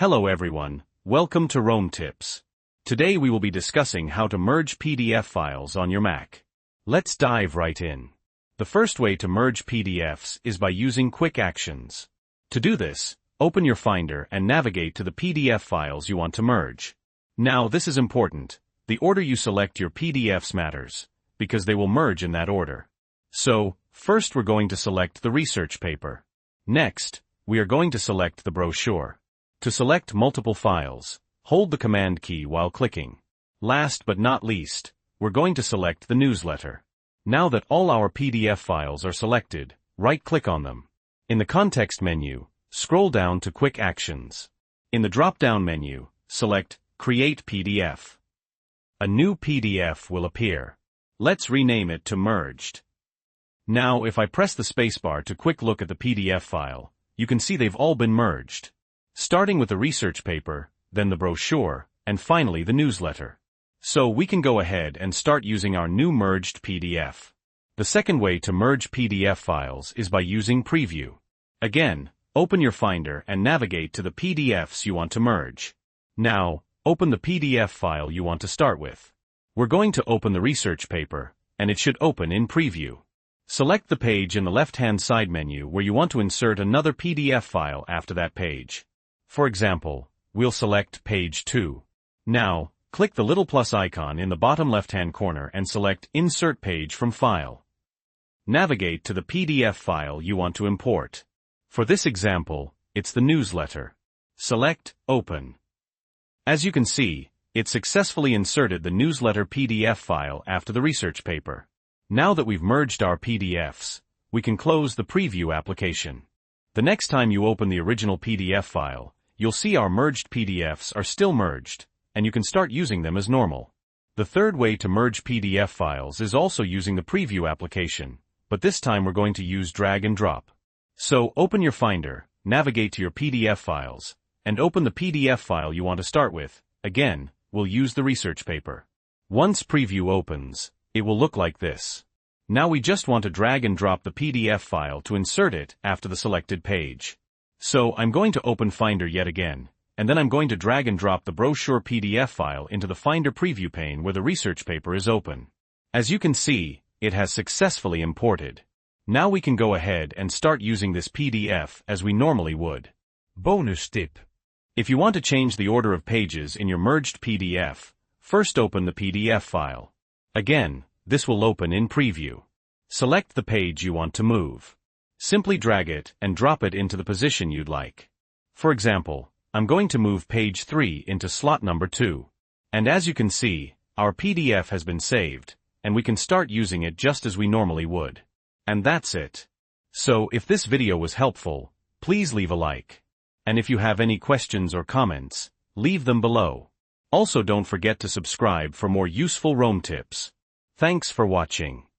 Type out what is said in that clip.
Hello everyone, welcome to Rome Tips. Today we will be discussing how to merge PDF files on your Mac. Let's dive right in. The first way to merge PDFs is by using Quick Actions. To do this, open your Finder and navigate to the PDF files you want to merge. Now this is important. The order you select your PDFs matters, because they will merge in that order. So, first we're going to select the research paper. Next, we are going to select the brochure. To select multiple files, hold the Command key while clicking. Last but not least, we're going to select the newsletter. Now that all our PDF files are selected, right-click on them. In the context menu, scroll down to Quick Actions. In the drop-down menu, select Create PDF. A new PDF will appear. Let's rename it to Merged. Now if I press the spacebar to quick look at the PDF file, you can see they've all been merged. Starting with the research paper, then the brochure, and finally the newsletter. So we can go ahead and start using our new merged PDF. The second way to merge PDF files is by using Preview. Again, open your Finder and navigate to the PDFs you want to merge. Now, open the PDF file you want to start with. We're going to open the research paper, and it should open in Preview. Select the page in the left-hand side menu where you want to insert another PDF file after that page. For example, we'll select page 2. Now, click the little plus icon in the bottom left-hand corner and select Insert Page from File. Navigate to the PDF file you want to import. For this example, it's the newsletter. Select Open. As you can see, it successfully inserted the newsletter PDF file after the research paper. Now that we've merged our PDFs, we can close the Preview application. The next time you open the original PDF file, you'll see our merged PDFs are still merged, and you can start using them as normal. The third way to merge PDF files is also using the Preview application, but this time we're going to use drag and drop. So open your Finder, navigate to your PDF files, and open the PDF file you want to start with. Again, we'll use the research paper. Once Preview opens, it will look like this. Now we just want to drag and drop the PDF file to insert it after the selected page. So I'm going to open Finder yet again, and then I'm going to drag and drop the brochure PDF file into the Finder preview pane where the research paper is open. As you can see, it has successfully imported. Now we can go ahead and start using this PDF as we normally would. Bonus tip. If you want to change the order of pages in your merged PDF, first open the PDF file. Again, this will open in Preview. Select the page you want to move. Simply drag it and drop it into the position you'd like. For example, I'm going to move page 3 into slot number 2. And as you can see, our PDF has been saved, and we can start using it just as we normally would. And that's it. So if this video was helpful, please leave a like. And if you have any questions or comments, leave them below. Also don't forget to subscribe for more useful Rome tips. Thanks for watching.